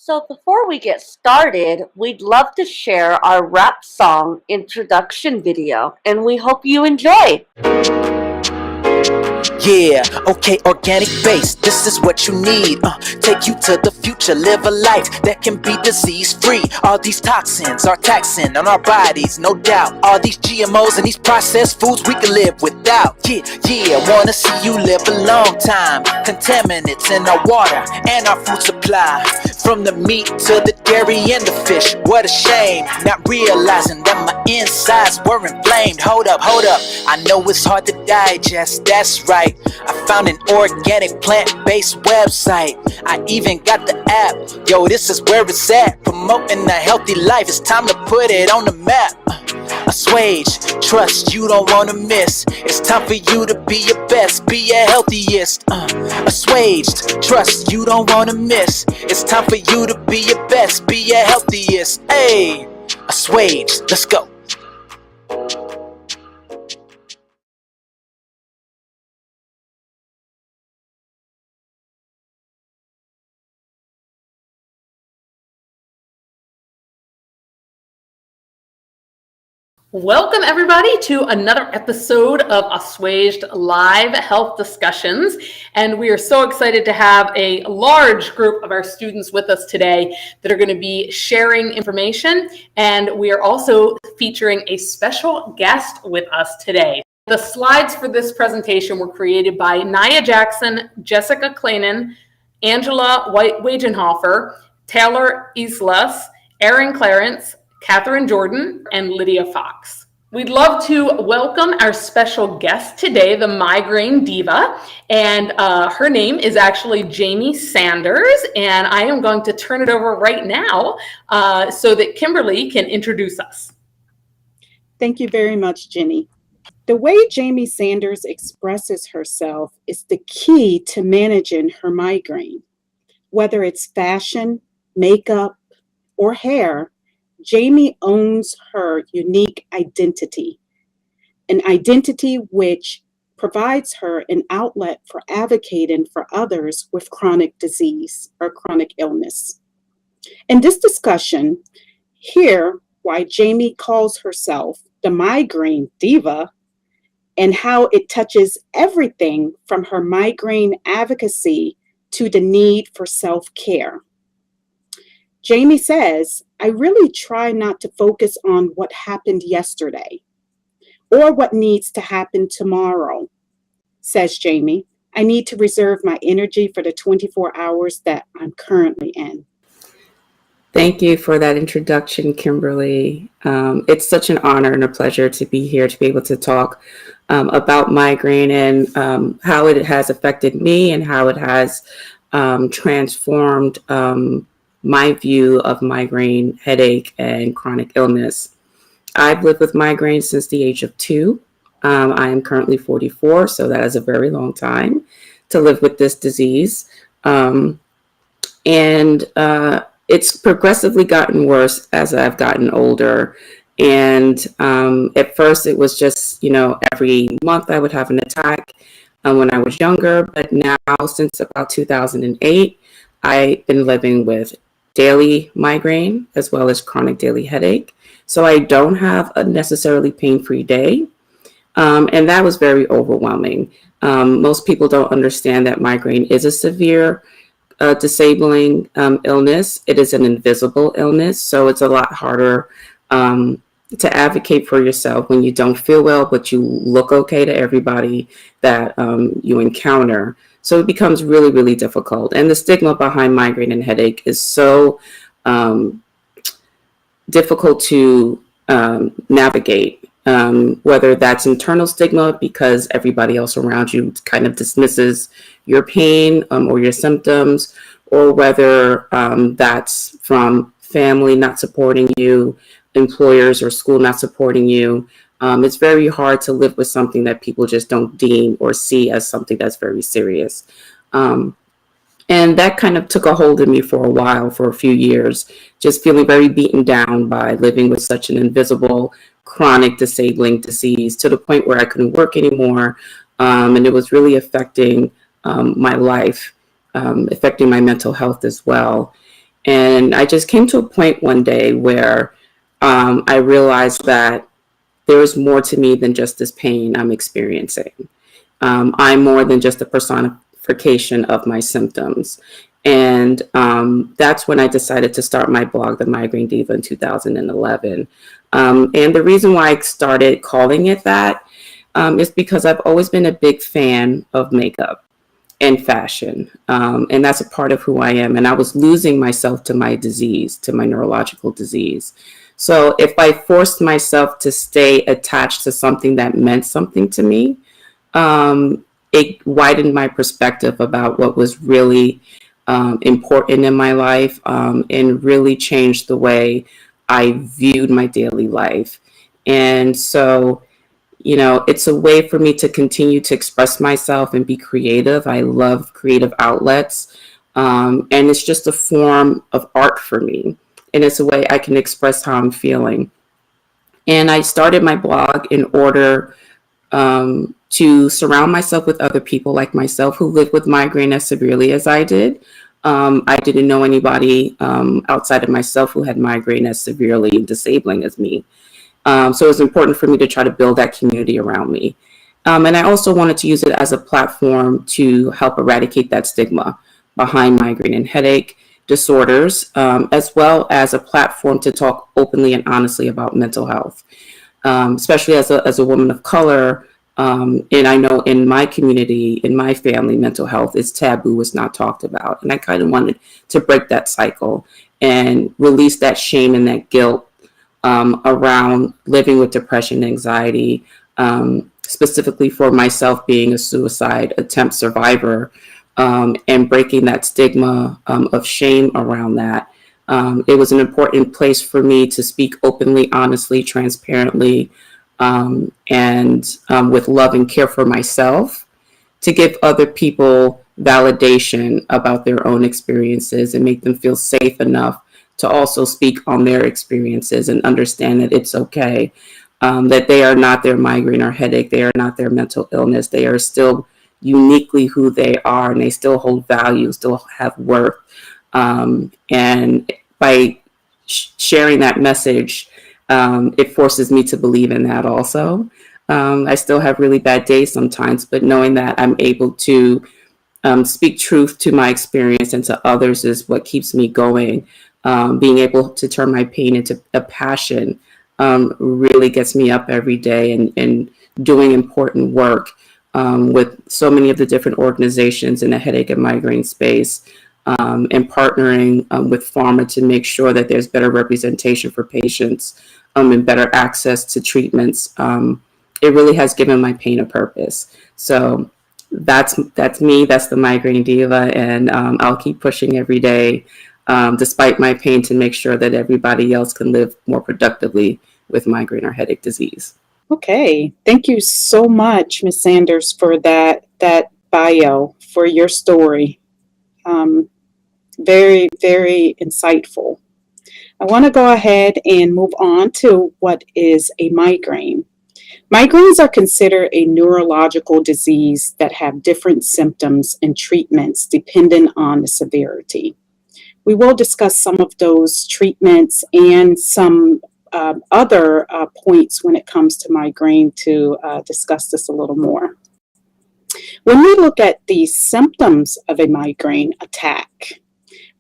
So before we get started, we'd love to share our rap song introduction video, and we hope you enjoy. Yeah, okay, organic base, this is what you need. Take you to the future, live a life that can be disease-free. All these toxins are taxing on our bodies, no doubt. All these GMOs and these processed foods we can live without. Yeah, wanna see you live a long time. Contaminants in our water and our food supply. From the meat to the dairy and the fish, what a shame. Not realizing that my insides were inflamed. Hold up, I know it's hard to digest, that's right. I found an organic plant-based website. I even got the app, yo, this is where it's at. Promoting a healthy life, it's time to put it on the map. Assuaged, trust you don't wanna miss. It's time for you to be your best, be your healthiest. Assuaged, trust you don't wanna miss. It's time for you to be your best, be your healthiest. Hey, Assuaged, let's go. Welcome everybody to another episode of Assuaged Live Health Discussions. And we are so excited to have a large group of our students with us today that are going to be sharing information. And we are also featuring a special guest with us today. The slides for this presentation were created by Najia Jackson, Jessica Clanin, Angela Wagenhoffer, Taylor Yslas, Aaron Clarence, Kathryn Jordan, and Lydia Fox. We'd love to welcome our special guest today, the migraine diva, and her name is actually Jamie Sanders, and I am going to turn it over right now so that Kimberly can introduce us. Thank you very much, Jenny. The way Jamie Sanders expresses herself is the key to managing her migraine. Whether it's fashion, makeup, or hair, Jamie owns her unique identity, an identity which provides her an outlet for advocating for others with chronic disease or chronic illness. In this discussion, hear why Jamie calls herself the migraine diva and how it touches everything from her migraine advocacy to the need for self-care. Jamie says, I really try not to focus on what happened yesterday or what needs to happen tomorrow. Says Jamie, I need to reserve my energy for the 24 hours that I'm currently in. Thank you for that introduction, Kimberly. It's such an honor and a pleasure to be here to be able to talk about migraine and how it has affected me and how it has transformed my view of migraine, headache, and chronic illness. I've lived with migraine since the age of 2. I am currently 44, so that is a very long time to live with this disease. And it's progressively gotten worse as I've gotten older. And at first it was just, every month I would have an attack when I was younger. But now, since about 2008, I've been living with daily migraine as well as chronic daily headache. So I don't have a necessarily pain-free day. And that was very overwhelming. Most people don't understand that migraine is a severe disabling illness. It is an invisible illness, so it's a lot harder to advocate for yourself when you don't feel well, but you look okay to everybody that you encounter. So it becomes really, really difficult. And the stigma behind migraine and headache is so difficult to navigate, whether that's internal stigma because everybody else around you kind of dismisses your pain or your symptoms, or whether that's from family not supporting you, employers or school not supporting you. It's very hard to live with something that people just don't deem or see as something that's very serious. And that kind of took a hold of me for a while, for a few years, just feeling very beaten down by living with such an invisible, chronic, disabling disease, to the point where I couldn't work anymore. And it was really affecting my life, affecting my mental health as well. And I just came to a point one day where I realized that there is more to me than just this pain I'm experiencing. I'm more than just a personification of my symptoms. And that's when I decided to start my blog, The Migraine Diva, in 2011. And the reason why I started calling it that is because I've always been a big fan of makeup and fashion. And that's a part of who I am. And I was losing myself to my disease, to my neurological disease. So if I forced myself to stay attached to something that meant something to me, it widened my perspective about what was really important in my life, and really changed the way I viewed my daily life. And so, you know, it's a way for me to continue to express myself and be creative. I love creative outlets. And it's just a form of art for me. And it's a way I can express how I'm feeling. And I started my blog in order to surround myself with other people like myself who live with migraine as severely as I did. I didn't know anybody outside of myself who had migraine as severely disabling as me. So it was important for me to try to build that community around me. And I also wanted to use it as a platform to help eradicate that stigma behind migraine and headache disorders, as well as a platform to talk openly and honestly about mental health, especially as a woman of color. And I know in my community, in my family, mental health is taboo, it's not talked about. And I kind of wanted to break that cycle and release that shame and that guilt around living with depression and anxiety, specifically for myself being a suicide attempt survivor, and breaking that stigma of shame around that. It was an important place for me to speak openly, honestly, transparently, and with love and care for myself, to give other people validation about their own experiences and make them feel safe enough to also speak on their experiences and understand that it's okay, that they are not their migraine or headache, they are not their mental illness, they are still uniquely who they are, and they still hold value, still have worth. And by sharing that message, it forces me to believe in that also. I still have really bad days sometimes, but knowing that I'm able to speak truth to my experience and to others is what keeps me going. Being able to turn my pain into a passion really gets me up every day, and doing important work with so many of the different organizations in the headache and migraine space, and partnering with pharma to make sure that there's better representation for patients and better access to treatments. It really has given my pain a purpose. So that's me, that's the Migraine Diva, and I'll keep pushing every day, despite my pain, to make sure that everybody else can live more productively with migraine or headache disease. Okay, thank you so much, Ms. Sanders, for that bio, for your story. Very, very insightful. I want to go ahead and move on to what is a migraine. Migraines are considered a neurological disease that have different symptoms and treatments depending on the severity. We will discuss some of those treatments and some other points when it comes to migraine to discuss this a little more. When we look at the symptoms of a migraine attack,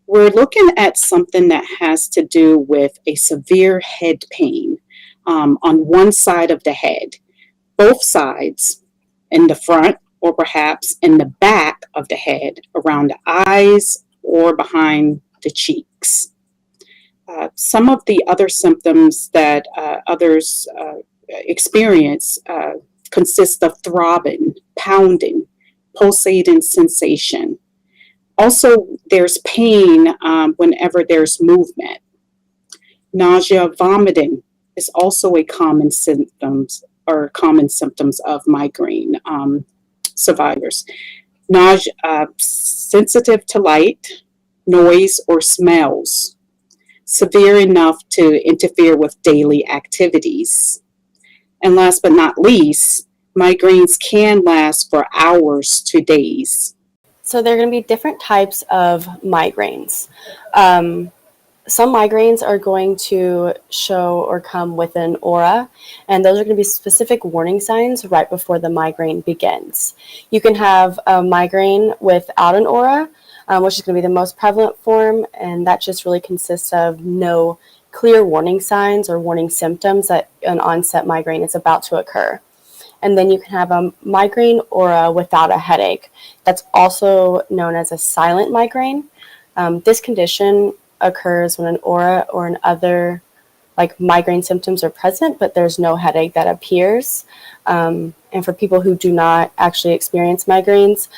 we're looking at something that has to do with a severe head pain on one side of the head, both sides, in the front or perhaps in the back of the head, around the eyes or behind the cheeks. Some of the other symptoms that others experience consist of throbbing, pounding, pulsating sensation. Also, there's pain whenever there's movement. Nausea, vomiting is also a common symptoms of migraine survivors. Nausea, sensitive to light, noise, or smells, severe enough to interfere with daily activities. And last but not least, migraines can last for hours to days. So there are going to be different types of migraines. Some migraines are going to show or come with an aura, and those are going to be specific warning signs right before the migraine begins. You can have a migraine without an aura, which is going to be the most prevalent form, and that just really consists of no clear warning signs or warning symptoms that an onset migraine is about to occur. And then you can have a migraine aura without a headache. That's also known as a silent migraine. This condition occurs when an aura or an other like migraine symptoms are present, but there's no headache that appears. And for people who do not actually experience migraines,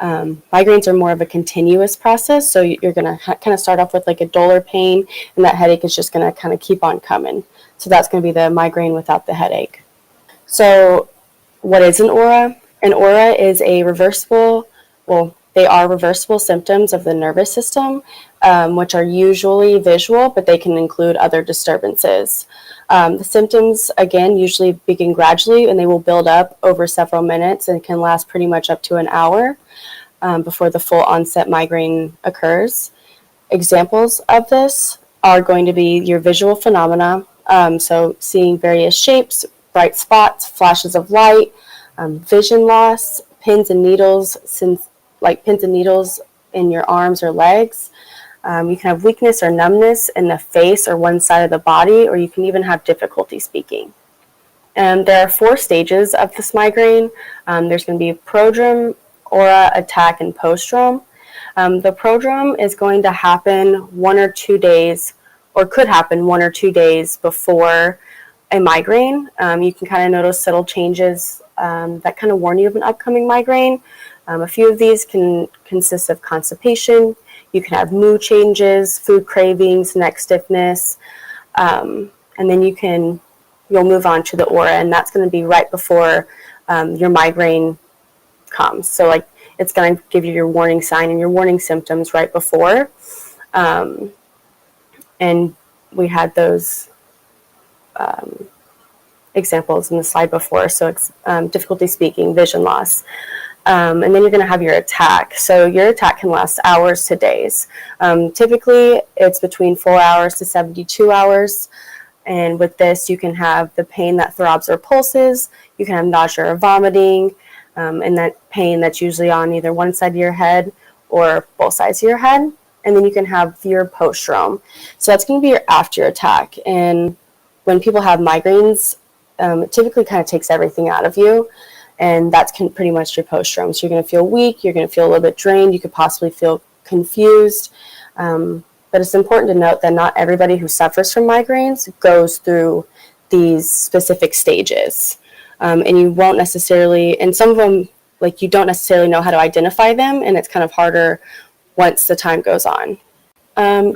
migraines are more of a continuous process. So you're going to kind of start off with like a duller pain, and that headache is just going to kind of keep on coming. So that's going to be the migraine without the headache. So what is an aura? An aura is a reversible, they are reversible symptoms of the nervous system, which are usually visual, but they can include other disturbances. The symptoms, again, usually begin gradually, and they will build up over several minutes and can last pretty much up to an hour before the full onset migraine occurs. Examples of this are going to be your visual phenomena, so seeing various shapes, bright spots, flashes of light, vision loss, pins and needles, pins and needles in your arms or legs. You can have weakness or numbness in the face or one side of the body, or you can even have difficulty speaking. And there are 4 stages of this migraine. There's going to be prodrome, aura, attack, and postdrome. The prodrome is going to happen 1 or 2 days, or could happen 1 or 2 days before a migraine. You can kind of notice subtle changes that kind of warn you of an upcoming migraine. A few of these can consist of constipation. You can have mood changes, food cravings, neck stiffness, and then you'll move on to the aura, and that's going to be right before your migraine comes. So like it's going to give you your warning sign and your warning symptoms right before. And we had those examples in the slide before. So it's difficulty speaking, vision loss. And then you're going to have your attack. So your attack can last hours to days. Typically, it's between 4 hours to 72 hours. And with this, you can have the pain that throbs or pulses. You can have nausea or vomiting, and that pain that's usually on either one side of your head or both sides of your head. And then you can have your postdrome. So that's going to be your after attack. And when people have migraines, it typically kind of takes everything out of you. And that's pretty much your postdrome. So you're going to feel weak. You're going to feel a little bit drained. You could possibly feel confused. But it's important to note that not everybody who suffers from migraines goes through these specific stages. And you won't necessarily, and some of them, like you don't necessarily know how to identify them. And it's kind of harder once the time goes on.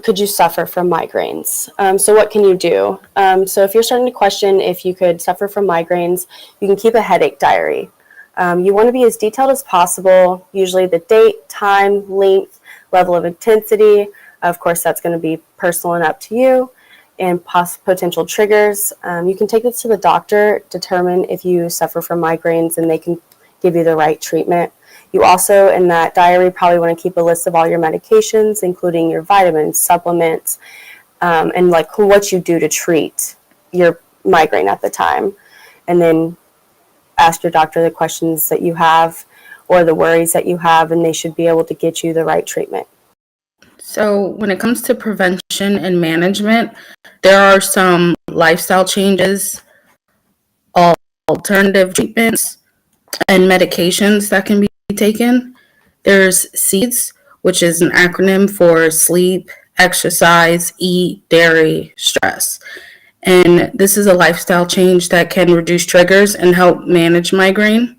Could you suffer from migraines? So what can you do? So if you're starting to question if you could suffer from migraines, you can keep a headache diary. You want to be as detailed as possible, usually the date, time, length, level of intensity. Of course, that's going to be personal and up to you, and potential triggers. You can take this to the doctor, determine if you suffer from migraines, and they can give you the right treatment. You also, in that diary, probably want to keep a list of all your medications, including your vitamins, supplements, and like what you do to treat your migraine at the time. And then ask your doctor the questions that you have or the worries that you have, and they should be able to get you the right treatment. So when it comes to prevention and management, there are some lifestyle changes, alternative treatments, and medications that can be taken. There's SEEDS, which is an acronym for sleep, exercise, eat, dairy, stress. And this is a lifestyle change that can reduce triggers and help manage migraine.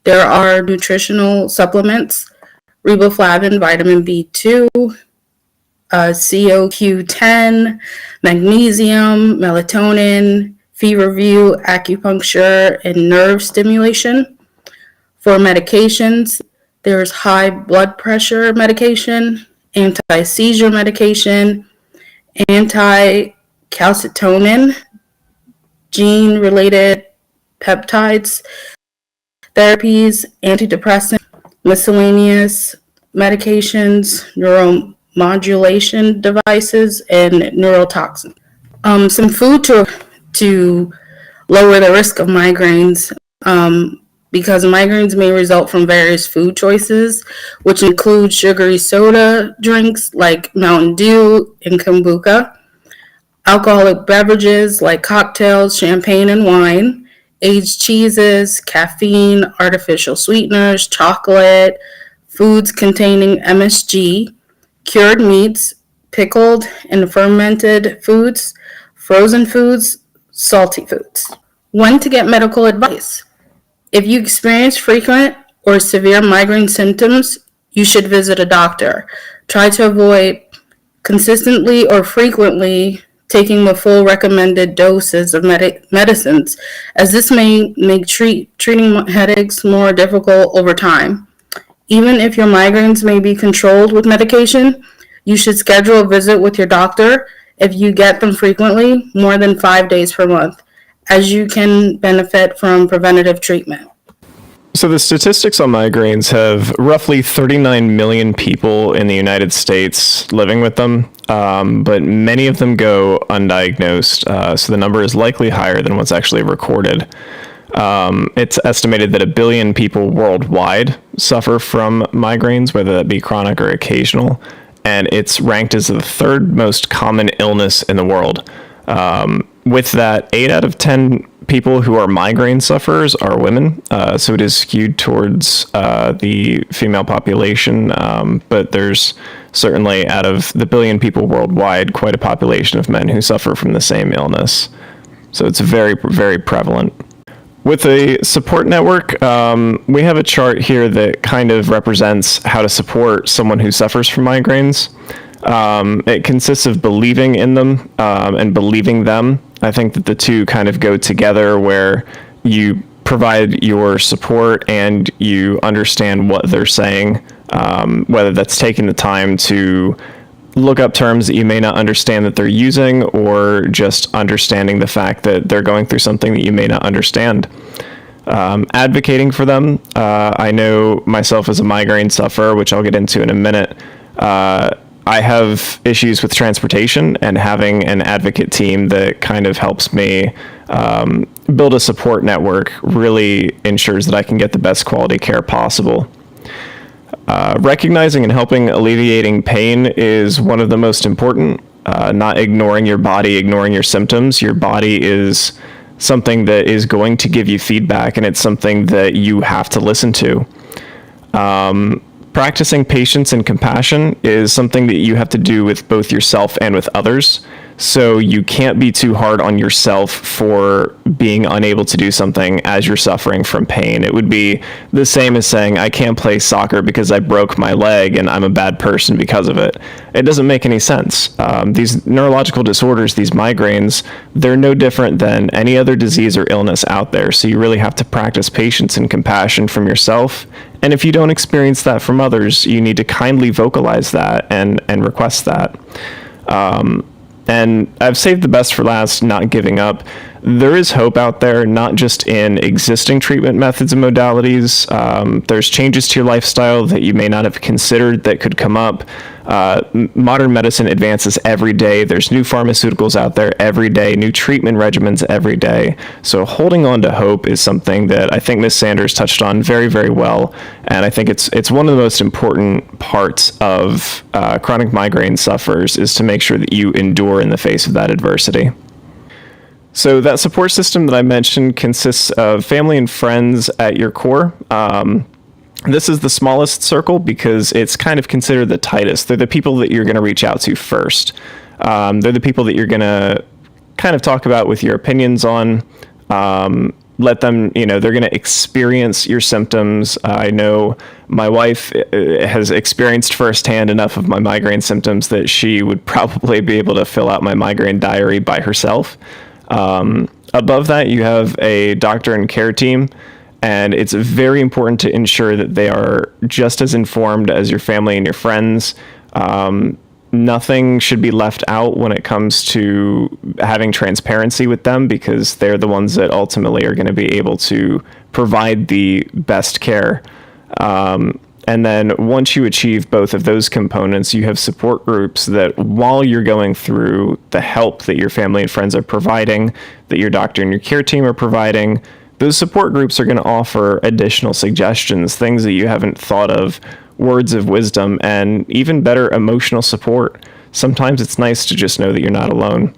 There are nutritional supplements, riboflavin, vitamin B2, CoQ10, magnesium, melatonin, feverview, acupuncture, and nerve stimulation. For medications, there's high blood pressure medication, anti-seizure medication, anti-calcitonin, gene-related peptides, therapies, antidepressant, miscellaneous medications, neuromodulation devices, and neurotoxins. Some food to lower the risk of migraines, because migraines may result from various food choices, which include sugary soda drinks like Mountain Dew and kombucha, alcoholic beverages like cocktails, champagne, and wine, aged cheeses, caffeine, artificial sweeteners, chocolate, foods containing MSG, cured meats, pickled and fermented foods, frozen foods, salty foods. When to get medical advice. If you experience frequent or severe migraine symptoms, you should visit a doctor. Try to avoid consistently or frequently taking the full recommended doses of medicines, as this may make treating headaches more difficult over time. Even if your migraines may be controlled with medication, you should schedule a visit with your doctor if you get them frequently, more than 5 days per month, as you can benefit from preventative treatment. So the statistics on migraines have roughly 39 million people in the United States living with them, but many of them go undiagnosed, so the number is likely higher than what's actually recorded. It's estimated that 1 billion people worldwide suffer from migraines, whether that be chronic or occasional, and it's ranked as the third most common illness in the world. With that, 8 out of 10 people who are migraine sufferers are women, so it is skewed towards the female population, but there's certainly, out of the 1 billion people worldwide, quite a population of men who suffer from the same illness. So it's very, very prevalent. With a support network, we have a chart here that kind of represents how to support someone who suffers from migraines. It consists of believing in them and believing them. I think that the two kind of go together, where you provide your support and you understand what they're saying, whether that's taking the time to look up terms that you may not understand that they're using, or just understanding the fact that they're going through something that you may not understand. Advocating for them. I know myself as a migraine sufferer, which I'll get into in a minute. I have issues with transportation, and having an advocate team that kind of helps me build a support network really ensures that I can get the best quality care possible. Recognizing and helping alleviating pain is one of the most important. Not ignoring your body, ignoring your symptoms. Your body is something that is going to give you feedback, and it's something that you have to listen to. Practicing patience and compassion is something that you have to do with both yourself and with others. So you can't be too hard on yourself for being unable to do something as you're suffering from pain. It would be the same as saying, I can't play soccer because I broke my leg and I'm a bad person because of it. It doesn't make any sense. These neurological disorders, these migraines, they're no different than any other disease or illness out there. So you really have to practice patience and compassion from yourself. And if you don't experience that from others, you need to kindly vocalize that and request that. And I've saved the best for last, not giving up. there is hope out there, not just in existing treatment methods and modalities. There's changes to your lifestyle that you may not have considered that could come up. Modern medicine advances every day. There's new pharmaceuticals out there every day, new treatment regimens every day. So holding on to hope is something that I think Ms. Sanders touched on very, very well. And I think it's one of the most important parts of chronic migraine sufferers is to make sure that you endure in the face of that adversity. So that support system that I mentioned consists of family and friends at your core. This is the smallest circle because it's kind of considered the tightest. They're the people that you're going to reach out to first. They're the people that you're going to kind of talk about with your opinions on. Let them, they're going to experience your symptoms. I know my wife has experienced firsthand enough of my migraine symptoms that she would probably be able to fill out my migraine diary by herself. Above that, you have a doctor and care team, and it's very important to ensure that they are just as informed as your family and your friends. Nothing should be left out when it comes to having transparency with them, because they're the ones that ultimately are going to be able to provide the best care. And then once you achieve both of those components, you have support groups that while you're going through the help that your family and friends are providing, that your doctor and your care team are providing, those support groups are going to offer additional suggestions, things that you haven't thought of, words of wisdom, and even better emotional support. Sometimes it's nice to just know that you're not alone.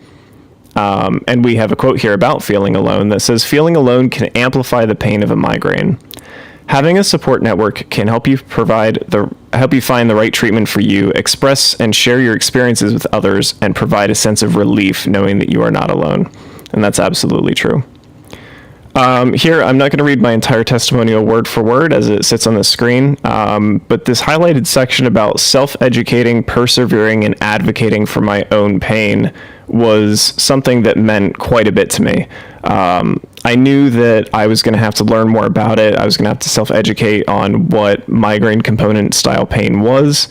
And we have a quote here about feeling alone that says, "Feeling alone can amplify the pain of a migraine. Having a support network can help you find the right treatment for you, express and share your experiences with others, and provide a sense of relief knowing that you are not alone." And that's absolutely true. Here, I'm not going to read my entire testimonial word for word as it sits on the screen, but this highlighted section about self-educating, persevering, and advocating for my own pain was something that meant quite a bit to me. I knew that I was going to have to learn more about it. I was going to have to self-educate on what migraine component style pain was.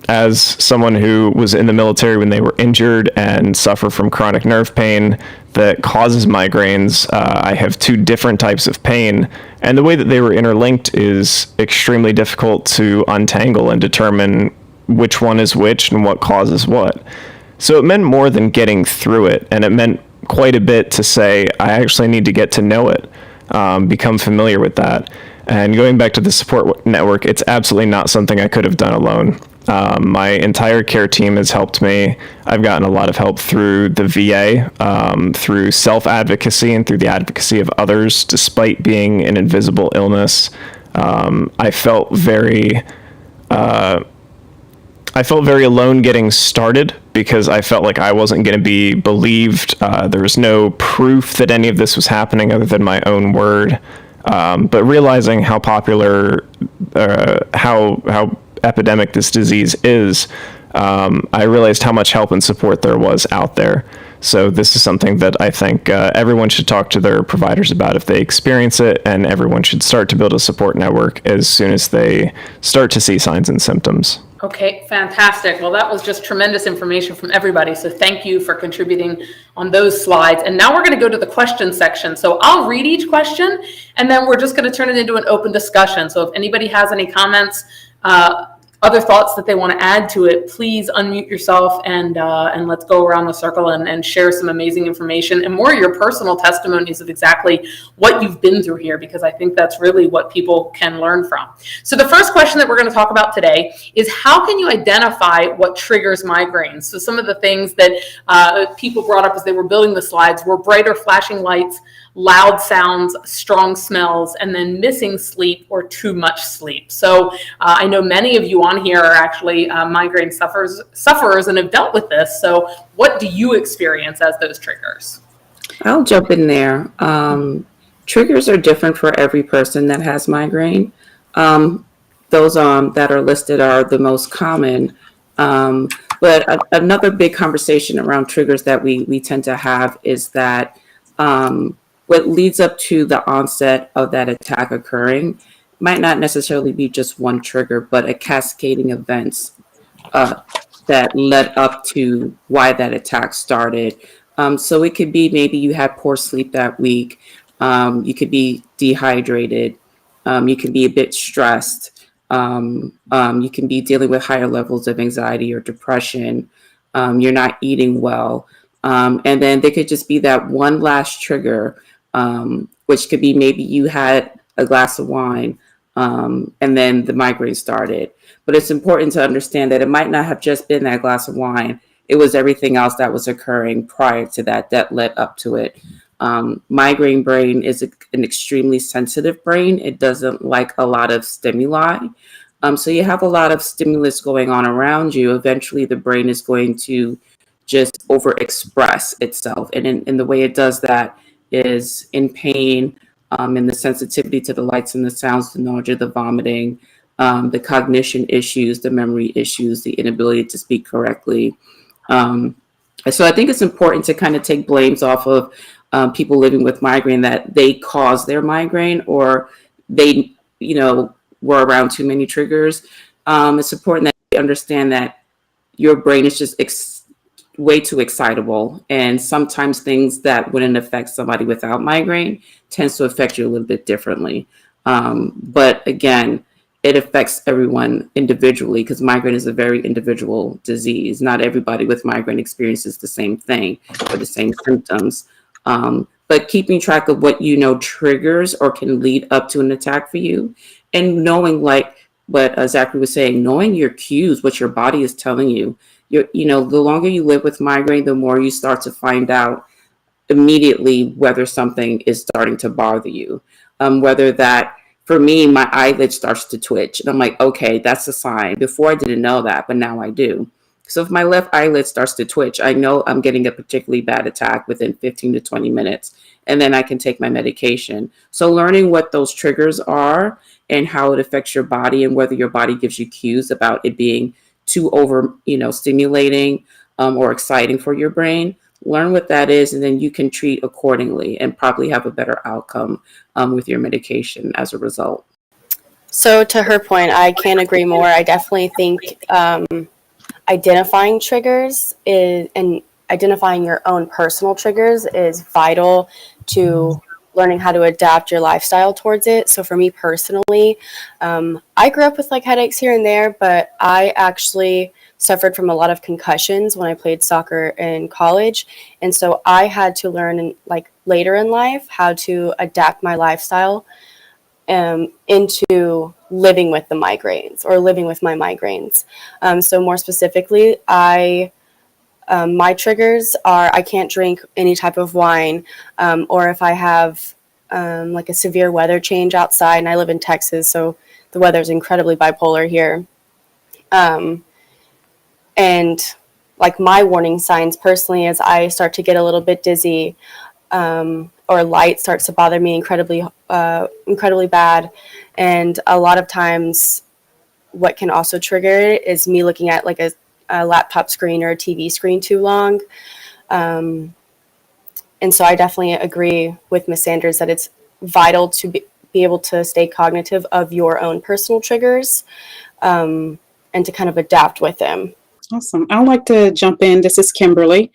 As someone who was in the military when they were injured and suffer from chronic nerve pain that causes migraines, I have two different types of pain, and the way that they were interlinked is extremely difficult to untangle and determine which one is which and what causes what. So it meant more than getting through it, and it meant quite a bit to say, I actually need to get to know it, become familiar with that. And going back to the support network, it's absolutely not something I could have done alone. My entire care team has helped me. I've gotten a lot of help through the VA, through self-advocacy and through the advocacy of others, despite being an invisible illness. I felt very alone getting started because I felt like I wasn't going to be believed. There was no proof that any of this was happening other than my own word. But realizing how popular, how epidemic this disease is, I realized how much help and support there was out there. So this is something that I think everyone should talk to their providers about if they experience it, and everyone should start to build a support network as soon as they start to see signs and symptoms. Okay, fantastic. Well, that was just tremendous information from everybody. So thank you for contributing on those slides. And now we're going to go to the question section. So I'll read each question, and then we're just going to turn it into an open discussion. So if anybody has any comments, other thoughts that they want to add to it, please unmute yourself and let's go around the circle and share some amazing information and more of your personal testimonies of exactly what you've been through here, because I think that's really what people can learn from. So the first question that we're going to talk about today is, how can you identify what triggers migraines? So some of the things that people brought up as they were building the slides were brighter flashing lights, loud sounds, strong smells, and then missing sleep or too much sleep. So I know many of you on here are actually migraine sufferers and have dealt with this. So what do you experience as those triggers? I'll jump in there. Triggers are different for every person that has migraine. Those that are listed are the most common. But another big conversation around triggers that we tend to have is that what leads up to the onset of that attack occurring might not necessarily be just one trigger, but a cascading events that led up to why that attack started. So it could be maybe you had poor sleep that week. You could be dehydrated. You can be a bit stressed. You can be dealing with higher levels of anxiety or depression. You're not eating well. And then there could just be that one last trigger, which could be maybe you had a glass of wine, and then the migraine started. But it's important to understand that it might not have just been that glass of wine. It was everything else that was occurring prior to that that led up to it. Migraine brain is an extremely sensitive brain. It doesn't like a lot of stimuli. So you have a lot of stimulus going on around you. Eventually, the brain is going to just overexpress itself. And in the way it does that is in pain, in the sensitivity to the lights and the sounds, the nausea, the vomiting, the cognition issues, the memory issues, the inability to speak correctly. So I think it's important to kind of take blames off of people living with migraine that they caused their migraine or they, were around too many triggers. It's important that you understand that your brain is just way too excitable. And sometimes things that wouldn't affect somebody without migraine tends to affect you a little bit differently. But again, it affects everyone individually because migraine is a very individual disease. Not everybody with migraine experiences the same thing or the same symptoms. But keeping track of what triggers or can lead up to an attack for you, and knowing, like what Zachary was saying, knowing your cues, what your body is telling you. The longer you live with migraine, the more you start to find out immediately whether something is starting to bother you. Whether that, for me, my eyelid starts to twitch, and I'm like, okay, that's a sign. Before I didn't know that, but now I do. So if my left eyelid starts to twitch, I know I'm getting a particularly bad attack within 15 to 20 minutes, and then I can take my medication. So learning what those triggers are and how it affects your body and whether your body gives you cues about it being too over, stimulating or exciting for your brain, learn what that is, and then you can treat accordingly and probably have a better outcome with your medication as a result. So to her point, I can't agree more. I definitely think identifying triggers and identifying your own personal triggers is vital to learning how to adapt your lifestyle towards it. So for me personally, I grew up with headaches here and there, but I actually suffered from a lot of concussions when I played soccer in college. And so I had to learn later in life how to adapt my lifestyle into living with the migraines or living with my migraines. So more specifically, my triggers are I can't drink any type of wine, or if I have a severe weather change outside, and I live in Texas, so the weather is incredibly bipolar here. And my warning signs personally is I start to get a little bit dizzy, or light starts to bother me incredibly bad. And a lot of times what can also trigger it is me looking at a laptop screen or a TV screen too long. And so I definitely agree with Ms. Sanders that it's vital to be able to stay cognitive of your own personal triggers, and to kind of adapt with them. Awesome. I'd like to jump in. This is Kimberly.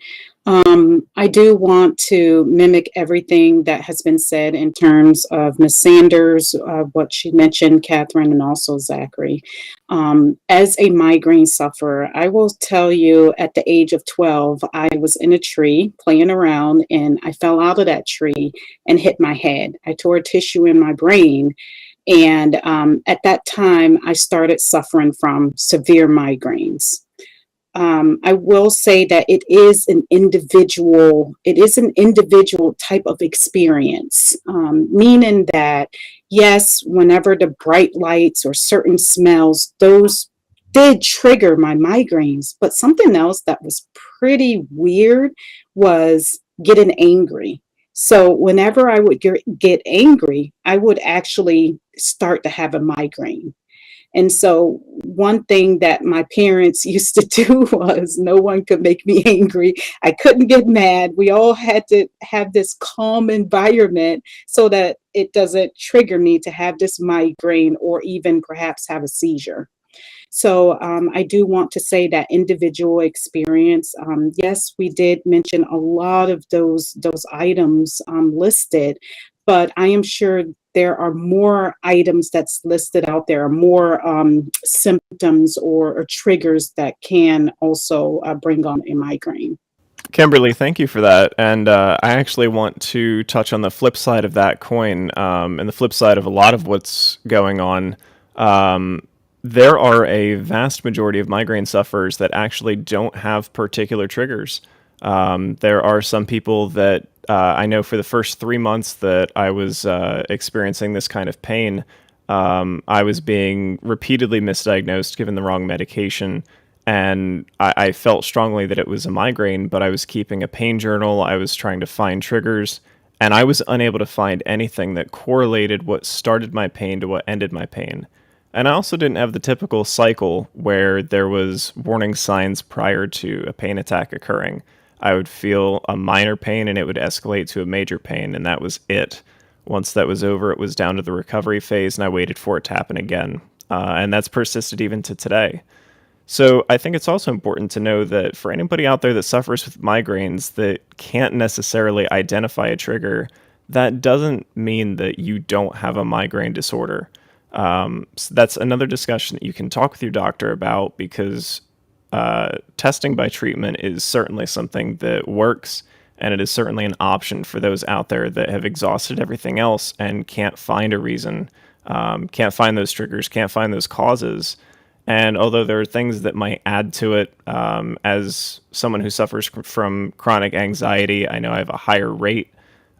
I do want to mimic everything that has been said in terms of Ms. Sanders, what she mentioned, Kathryn, and also Zachary. As a migraine sufferer, I will tell you at the age of 12, I was in a tree playing around and I fell out of that tree and hit my head. I tore a tissue in my brain. And at that time, I started suffering from severe migraines. I will say that it is an individual type of experience, meaning that, yes, whenever the bright lights or certain smells, those did trigger my migraines. But something else that was pretty weird was getting angry. So whenever I would get angry, I would actually start to have a migraine. And so one thing that my parents used to do was no one could make me angry. I couldn't get mad. We all had to have this calm environment so that it doesn't trigger me to have this migraine or even perhaps have a seizure. So I do want to say that individual experience. Yes, we did mention a lot of those items listed, but I am sure there are more items that's listed out there, more symptoms or triggers that can also bring on a migraine. Kimberly, thank you for that. And I actually want to touch on the flip side of that coin, and the flip side of a lot of what's going on. There are a vast majority of migraine sufferers that actually don't have particular triggers. There are some people that I know for the first 3 months that I was experiencing this kind of pain, I was being repeatedly misdiagnosed, given the wrong medication. And I felt strongly that it was a migraine, but I was keeping a pain journal. I was trying to find triggers, and I was unable to find anything that correlated what started my pain to what ended my pain. And I also didn't have the typical cycle where there was warning signs prior to a pain attack occurring. I would feel a minor pain and it would escalate to a major pain, and that was it. Once that was over, it was down to the recovery phase, and I waited for it to happen again. And that's persisted even to today. So I think it's also important to know that for anybody out there that suffers with migraines that can't necessarily identify a trigger, that doesn't mean that you don't have a migraine disorder. So that's another discussion that you can talk with your doctor about, because testing by treatment is certainly something that works, and it is certainly an option for those out there that have exhausted everything else and can't find a reason, can't find those triggers, can't find those causes. And although there are things that might add to it, as someone who suffers from chronic anxiety, I know I have a higher rate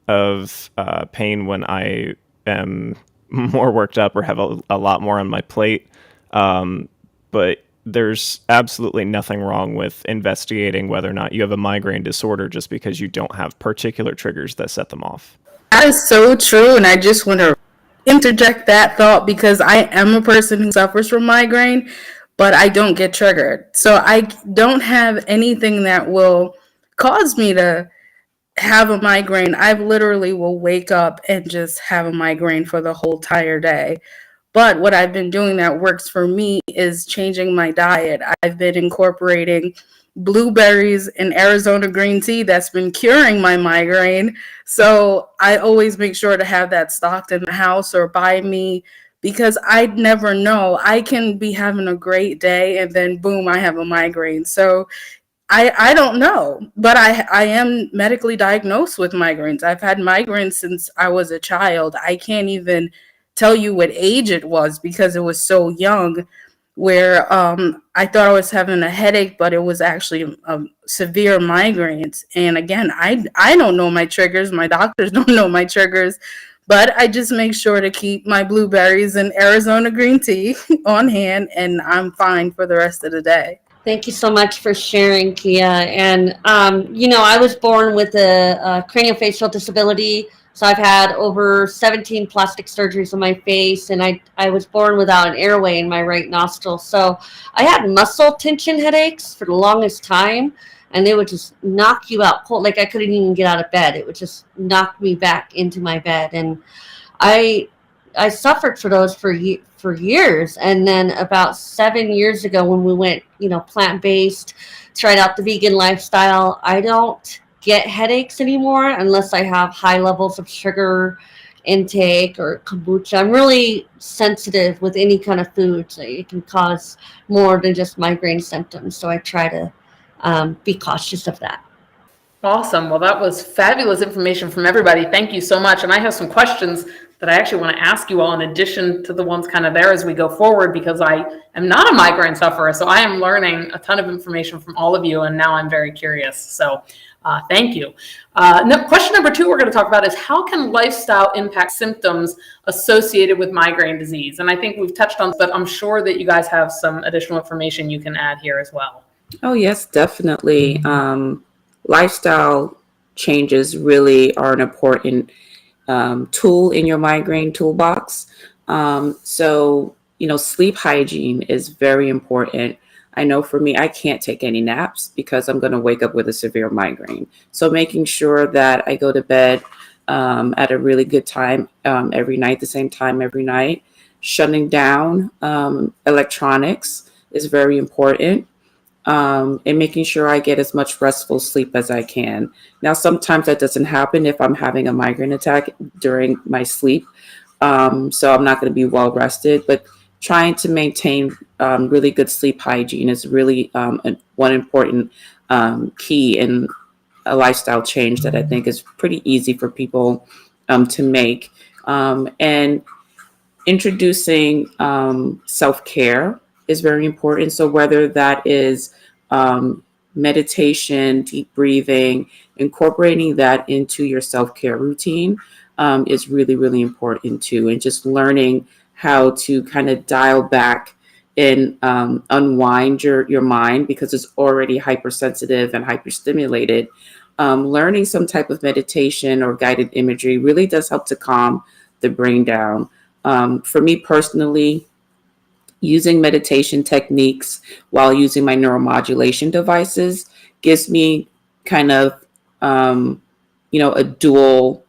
of pain when I am more worked up or have a lot more on my plate. But there's absolutely nothing wrong with investigating whether or not you have a migraine disorder just because you don't have particular triggers that set them off. That is so true, and I just want to interject that thought because I am a person who suffers from migraine, but I don't get triggered. So I don't have anything that will cause me to have a migraine. I literally will wake up and just have a migraine for the whole entire day. But what I've been doing that works for me is changing my diet. I've been incorporating blueberries and Arizona green tea that's been curing my migraine. So I always make sure to have that stocked in the house or by me, because I never know. I can be having a great day and then boom, I have a migraine. So I don't know, but I am medically diagnosed with migraines. I've had migraines since I was a child. I can't even tell you what age it was because it was so young, where I thought I was having a headache, but it was actually severe migraines. And again, I don't know my triggers. My doctors don't know my triggers, but I just make sure to keep my blueberries and Arizona green tea on hand, and I'm fine for the rest of the day. Thank you so much for sharing, Kia. And, I was born with a craniofacial disability. So I've had over 17 plastic surgeries on my face, and I was born without an airway in my right nostril. So I had muscle tension headaches for the longest time, and they would just knock you out cold. Like I couldn't even get out of bed. It would just knock me back into my bed. And I suffered for those for years. And then about 7 years ago when we went, plant-based, tried out the vegan lifestyle, I don't get headaches anymore unless I have high levels of sugar intake or kombucha. I'm really sensitive with any kind of food, so it can cause more than just migraine symptoms. So I try to be cautious of that. Awesome. Well, that was fabulous information from everybody. Thank you so much. And I have some questions that I actually want to ask you all in addition to the ones kind of there as we go forward, because I am not a migraine sufferer. So I am learning a ton of information from all of you, and now I'm very curious. So thank you. Question number 2 we're going to talk about is how can lifestyle impact symptoms associated with migraine disease? And I think we've touched on, but I'm sure that you guys have some additional information you can add here as well. Oh, yes, definitely. Lifestyle changes really are an important tool in your migraine toolbox. So, sleep hygiene is very important. I know for me, I can't take any naps because I'm going to wake up with a severe migraine. So making sure that I go to bed at a really good time every night, the same time every night. shutting down electronics is very important, and making sure I get as much restful sleep as I can. Now, sometimes that doesn't happen if I'm having a migraine attack during my sleep, so I'm not going to be well rested, but trying to maintain really good sleep hygiene is really one important key in a lifestyle change that I think is pretty easy for people to make. And introducing self-care is very important. So whether that is meditation, deep breathing, incorporating that into your self-care routine is really, really important too. And just learning how to kind of dial back and unwind your mind because it's already hypersensitive and hyperstimulated. Learning some type of meditation or guided imagery really does help to calm the brain down. For me personally, using meditation techniques while using my neuromodulation devices gives me kind of, a dual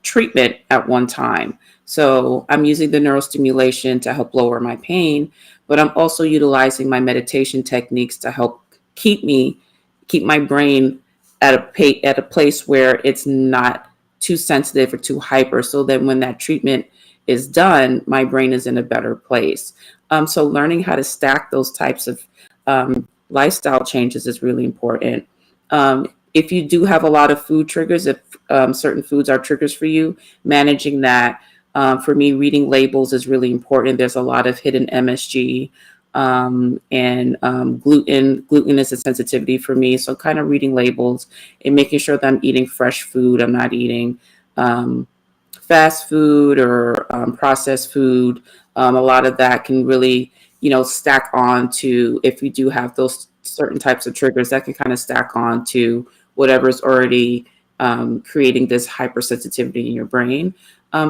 treatment at one time. So I'm using the neurostimulation to help lower my pain, but I'm also utilizing my meditation techniques to help keep my brain at a place where it's not too sensitive or too hyper, so that when that treatment is done, my brain is in a better place. So learning how to stack those types of lifestyle changes is really important. If you do have a lot of food triggers, if certain foods are triggers for you, managing that. For me, reading labels is really important. There's a lot of hidden MSG and gluten. Gluten is a sensitivity for me. So kind of reading labels and making sure that I'm eating fresh food. I'm not eating fast food or processed food. A lot of that can really, stack on to, if you do have those certain types of triggers, that can kind of stack on to whatever's already creating this hypersensitivity in your brain.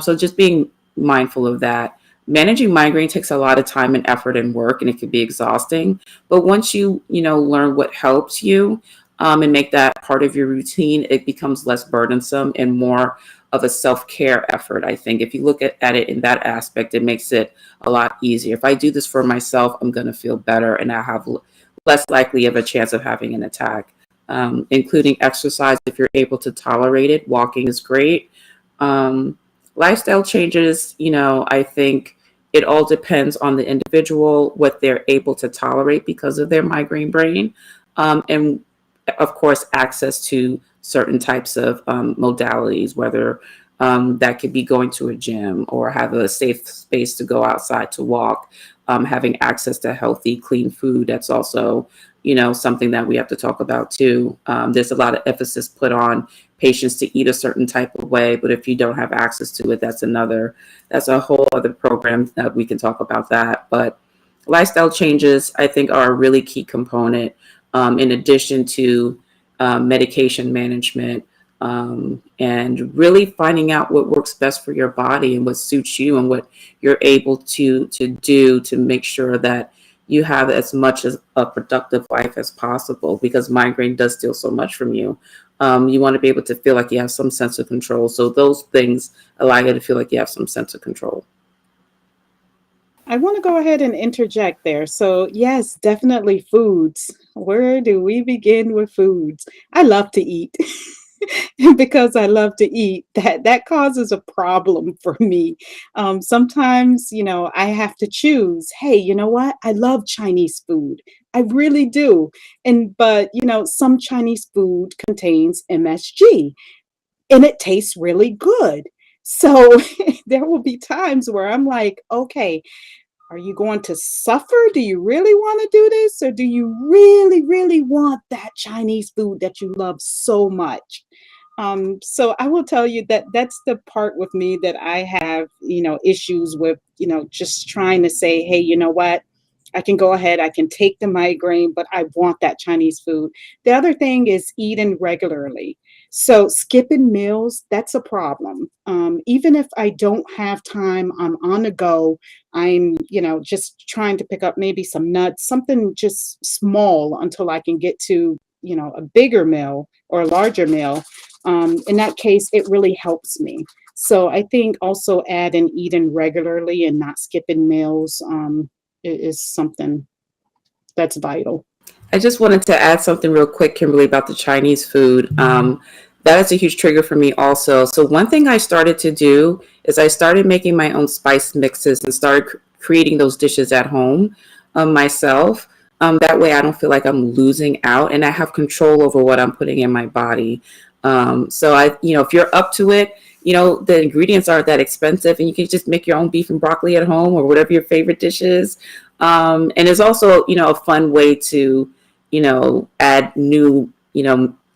So just being mindful of that. Managing migraine takes a lot of time and effort and work, and it can be exhausting. But once you, learn what helps you and make that part of your routine, it becomes less burdensome and more of a self-care effort. I think if you look at it in that aspect, it makes it a lot easier. If I do this for myself, I'm going to feel better and I have less likely of a chance of having an attack. Including exercise if you're able to tolerate it. Walking is great. Lifestyle changes, I think it all depends on the individual, what they're able to tolerate because of their migraine brain. And of course, access to certain types of modalities, whether that could be going to a gym or have a safe space to go outside to walk, having access to healthy, clean food. That's also, something that we have to talk about too. There's a lot of emphasis put on patients to eat a certain type of way, but if you don't have access to it, that's a whole other program that we can talk about that. But lifestyle changes, I think, are a really key component in addition to medication management and really finding out what works best for your body and what suits you and what you're able to do to make sure that you have as much as a productive life as possible, because migraine does steal so much from you. You want to be able to feel like you have some sense of control. So those things allow you to feel like you have some sense of control. I want to go ahead and interject there. So yes, definitely foods. Where do we begin with foods? I love to eat. And because I love to eat, that causes a problem for me. Sometimes, I have to choose. Hey, you know what? I love Chinese food. I really do. But some Chinese food contains MSG and it tastes really good. So there will be times where I'm like, okay, are you going to suffer? Do you really want to do this? Or do you really, really want that Chinese food that you love so much? So I will tell you that that's the part with me that I have, issues with, just trying to say, hey, you know what? I can go ahead, I can take the migraine, but I want that Chinese food. The other thing is eating regularly. So skipping meals, that's a problem. Even if I don't have time, I'm on the go. I'm, just trying to pick up maybe some nuts, something just small until I can get to, a bigger meal or a larger meal. In that case, it really helps me. So I think also adding eating regularly and not skipping meals is something that's vital. I just wanted to add something real quick, Kimberly, about the Chinese food. That is a huge trigger for me also. So one thing I started to do is I started making my own spice mixes and started creating those dishes at home myself. That way I don't feel like I'm losing out and I have control over what I'm putting in my body. So if you're up to it, the ingredients aren't that expensive and you can just make your own beef and broccoli at home or whatever your favorite dish is. And it's also, a fun way to, add new,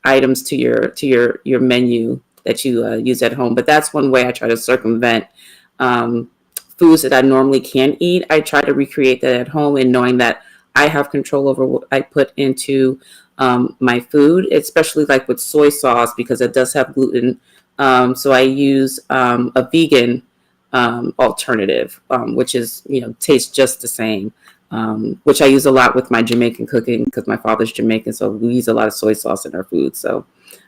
items to your menu that you use at home. But that's one way I try to circumvent foods that I normally can't eat. I try to recreate that at home and knowing that I have control over what I put into my food, especially like with soy sauce, because it does have gluten. So I use a vegan alternative, which is, tastes just the same, which I use a lot with my Jamaican cooking because my father's Jamaican. So we use a lot of soy sauce in our food. So,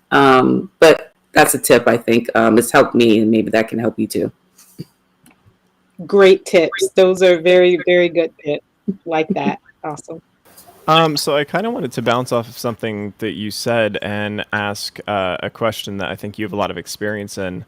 but that's a tip, I think. It's helped me and maybe that can help you too. Great tips. Those are very, very good tips. Like that. Awesome. So I kind of wanted to bounce off of something that you said and ask a question that I think you have a lot of experience in.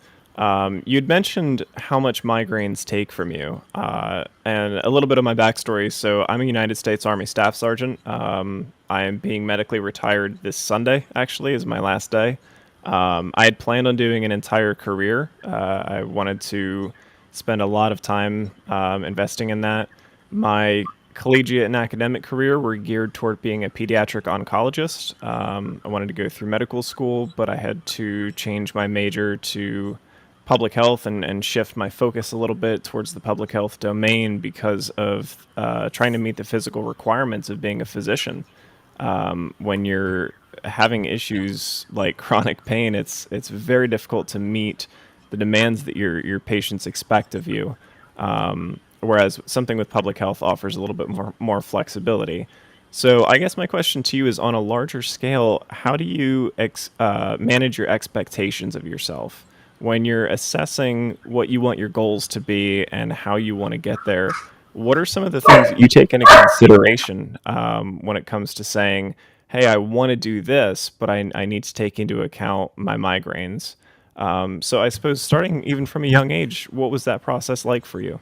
You'd mentioned how much migraines take from you, and a little bit of my backstory. So I'm a United States Army Staff Sergeant. I am being medically retired this Sunday, actually, is my last day. I had planned on doing an entire career. I wanted to spend a lot of time investing in that. My collegiate and academic career were geared toward being a pediatric oncologist. I wanted to go through medical school, but I had to change my major to public health and shift my focus a little bit towards the public health domain because of trying to meet the physical requirements of being a physician. When you're having issues like chronic pain, it's very difficult to meet the demands that your patients expect of you. Whereas something with public health offers a little bit more flexibility. So I guess my question to you is, on a larger scale, how do you manage your expectations of yourself when you're assessing what you want your goals to be and how you want to get there? What are some of the things that you take into consideration when it comes to saying, hey, I want to do this, but I need to take into account my migraines? So I suppose starting even from a young age, what was that process like for you?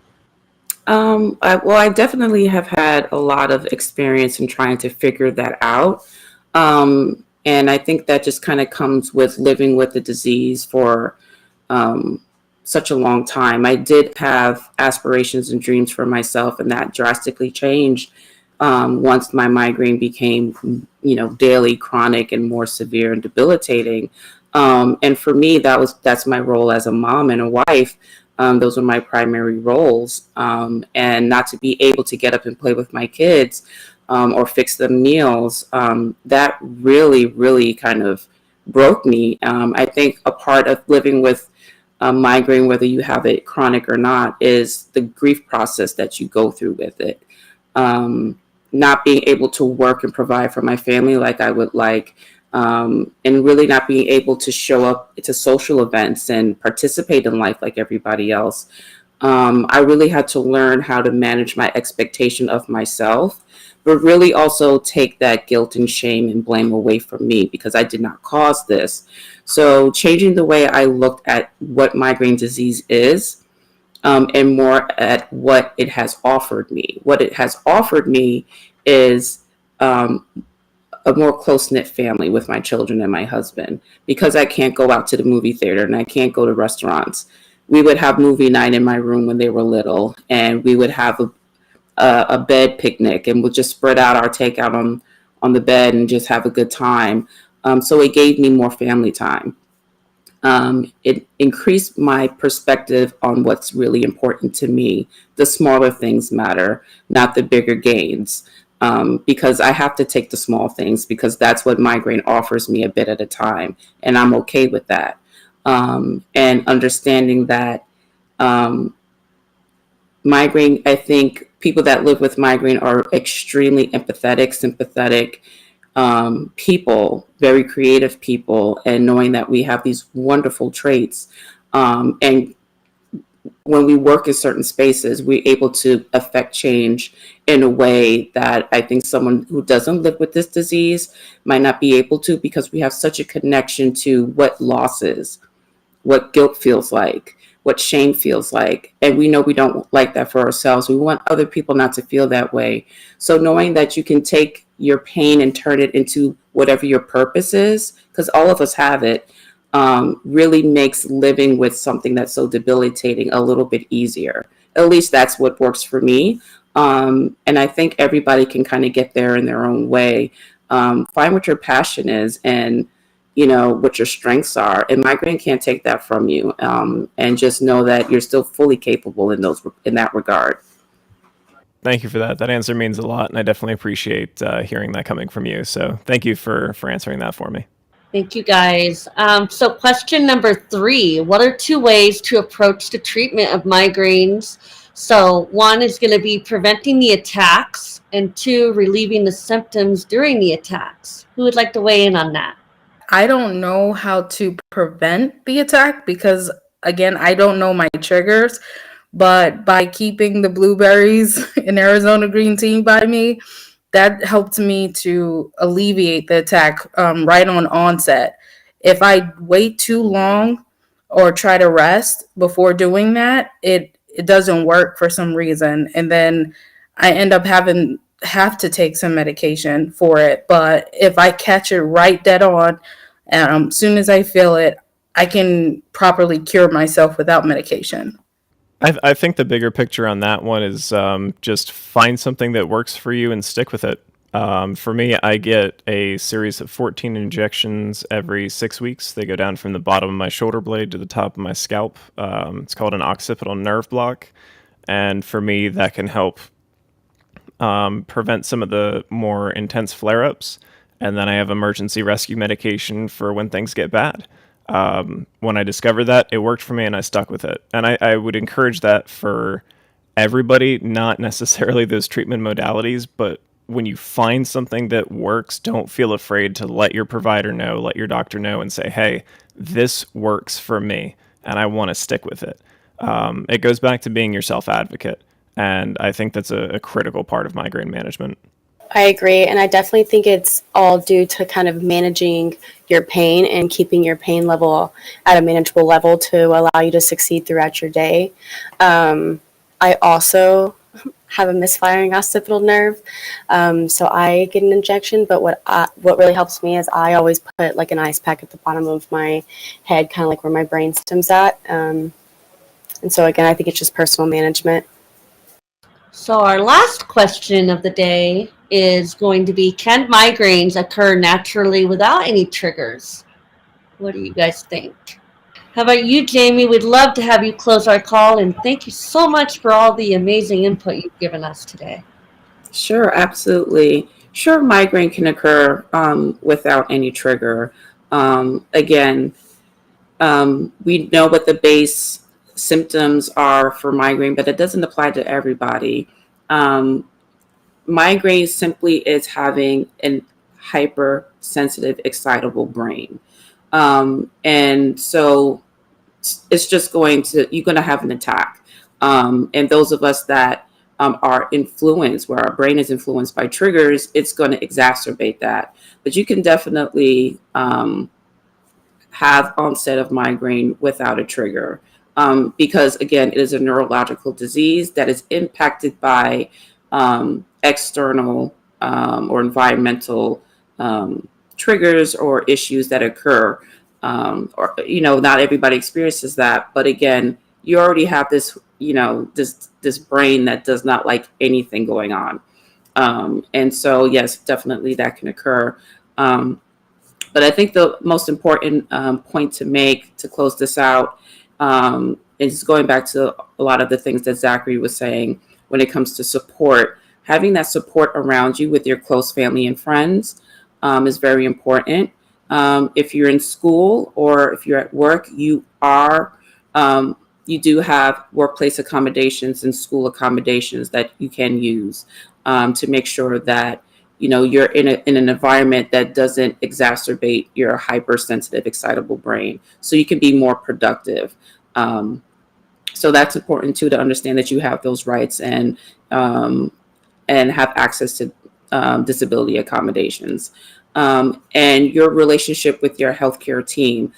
I definitely have had a lot of experience in trying to figure that out. And I think that just kind of comes with living with the disease for such a long time. I did have aspirations and dreams for myself, and that drastically changed once my migraine became, daily, chronic, and more severe and debilitating. And for me, that's my role as a mom and a wife. Those are my primary roles. And not to be able to get up and play with my kids or fix them meals, that really, really kind of broke me. I think a part of living with a migraine, whether you have it chronic or not, is the grief process that you go through with it. Not being able to work and provide for my family like I would like. And really not being able to show up to social events and participate in life like everybody else. I really had to learn how to manage my expectation of myself, but really also take that guilt and shame and blame away from me because I did not cause this. So changing the way I looked at what migraine disease is, and more at what it has offered me. What it has offered me is a more close-knit family with my children and my husband. Because I can't go out to the movie theater and I can't go to restaurants, we would have movie night in my room when they were little, and we would have a bed picnic, and we'd just spread out our takeout on the bed and just have a good time. So it gave me more family time. It increased my perspective on what's really important to me. The smaller things matter, not the bigger gains. Because I have to take the small things because that's what migraine offers me a bit at a time. And I'm okay with that. And understanding that migraine, I think people that live with migraine are extremely empathetic, sympathetic people, very creative people. And knowing that we have these wonderful traits And when we work in certain spaces, we're able to affect change in a way that I think someone who doesn't live with this disease might not be able to, because we have such a connection to what loss is, what guilt feels like, what shame feels like. And we know we don't like that for ourselves. We want other people not to feel that way. So knowing that you can take your pain and turn it into whatever your purpose is, because all of us have it, really makes living with something that's so debilitating a little bit easier. At least that's what works for me. And I think everybody can kind of get there in their own way. Find what your passion is and, you know, what your strengths are. And migraine can't take that from you. And just know that you're still fully capable in that regard. Thank you for that. That answer means a lot, and I definitely appreciate hearing that coming from you. So thank you for answering that for me. Thank you, guys. So question number 3, what are 2 ways to approach the treatment of migraines? So 1 is going to be preventing the attacks, and 2, relieving the symptoms during the attacks. Who would like to weigh in on that? I don't know how to prevent the attack because, again, I don't know my triggers. But by keeping the blueberries and Arizona green tea by me, that helped me to alleviate the attack right on onset. If I wait too long or try to rest before doing that, it doesn't work for some reason. And then I end up have to take some medication for it. But if I catch it right dead on, soon as I feel it, I can properly cure myself without medication. I think the bigger picture on that one is just find something that works for you and stick with it. For me, I get a series of 14 injections every 6 weeks. They go down from the bottom of my shoulder blade to the top of my scalp. It's called an occipital nerve block. And for me, that can help prevent some of the more intense flare-ups. And then I have emergency rescue medication for when things get bad. When I discovered that, it worked for me and I stuck with it. And I would encourage that for everybody, not necessarily those treatment modalities, but when you find something that works, don't feel afraid to let your provider know, let your doctor know and say, hey, this works for me and I want to stick with it. It goes back to being your self-advocate. And I think that's a critical part of migraine management. I agree. And I definitely think it's all due to kind of managing your pain and keeping your pain level at a manageable level to allow you to succeed throughout your day. I also have a misfiring occipital nerve. So I get an injection, but what really helps me is I always put like an ice pack at the bottom of my head, kind of like where my brain stem's at. And so again, I think it's just personal management. So our last question of the day is going to be, can migraines occur naturally without any triggers? What do you guys think? How about you, Jamie? We'd love to have you close our call, and thank you so much for all the amazing input you've given us today. Sure, absolutely. Sure, migraine can occur without any trigger. Again, we know what the base symptoms are for migraine, but it doesn't apply to everybody. Migraine simply is having a hypersensitive, excitable brain. And so it's just you're going to have an attack. And those of us that are influenced, where our brain is influenced by triggers, it's going to exacerbate that. But you can definitely have onset of migraine without a trigger. Because again, it is a neurological disease that is impacted by external or environmental triggers or issues that occur. Or, not everybody experiences that. But again, you already have this, this brain that does not like anything going on. And so, yes, definitely that can occur. But I think the most important point to make to close this out is going back to a lot of the things that Zachary was saying when it comes to support. Having that support around you with your close family and friends is very important. If you're in school or if you're at work, you do have workplace accommodations and school accommodations that you can use to make sure that you're in an environment that doesn't exacerbate your hypersensitive, excitable brain, so you can be more productive. So that's important too, to understand that you have those rights and have access to disability accommodations. And your relationship with your healthcare team,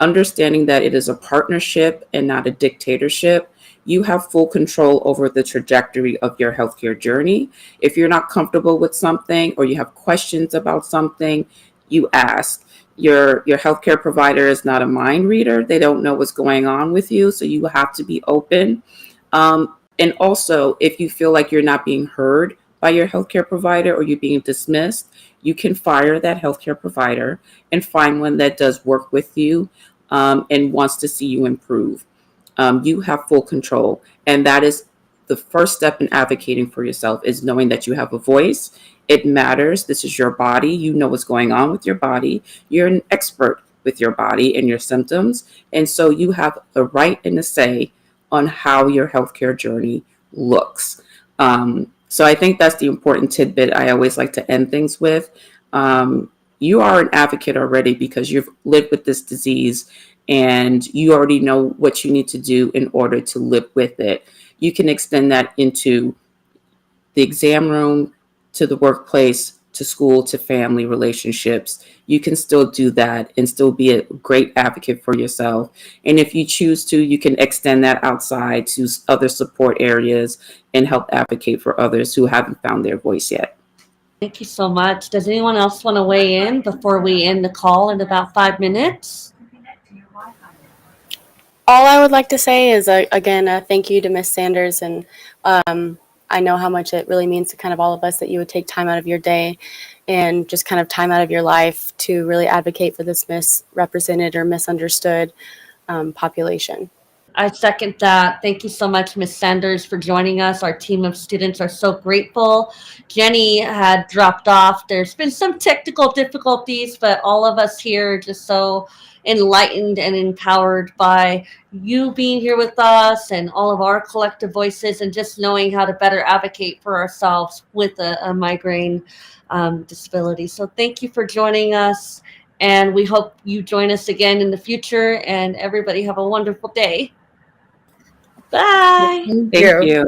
understanding that it is a partnership and not a dictatorship. You have full control over the trajectory of your healthcare journey. If you're not comfortable with something or you have questions about something, you ask. Your healthcare provider is not a mind reader. They don't know what's going on with you, so you have to be open. And also, if you feel like you're not being heard by your healthcare provider or you're being dismissed, you can fire that healthcare provider and find one that does work with you and wants to see you improve. You have full control. And that is the first step in advocating for yourself, is knowing that you have a voice. It matters. This is your body. You know what's going on with your body. You're an expert with your body and your symptoms. And so you have a right and a say on how your healthcare journey looks. So I think that's the important tidbit I always like to end things with. You are an advocate already because you've lived with this disease and you already know what you need to do in order to live with it. You can extend that into the exam room, to the workplace, to school, to family relationships. You can still do that and still be a great advocate for yourself. And if you choose to, you can extend that outside to other support areas and help advocate for others who haven't found their voice yet. Thank you so much. Does anyone else want to weigh in before we end the call in about 5 minutes? All I would like to say is, again, thank you to Ms. Sanders. And I know how much it really means to kind of all of us that you would take time out of your day and just kind of time out of your life to really advocate for this misrepresented or misunderstood population. I second that. Thank you so much, Ms. Sanders, for joining us. Our team of students are so grateful. Jenny had dropped off. There's been some technical difficulties, but all of us here are just so enlightened and empowered by you being here with us and all of our collective voices, and just knowing how to better advocate for ourselves with a migraine disability. So thank you for joining us, and we hope you join us again in the future, and everybody have a wonderful day. Bye. Thank you.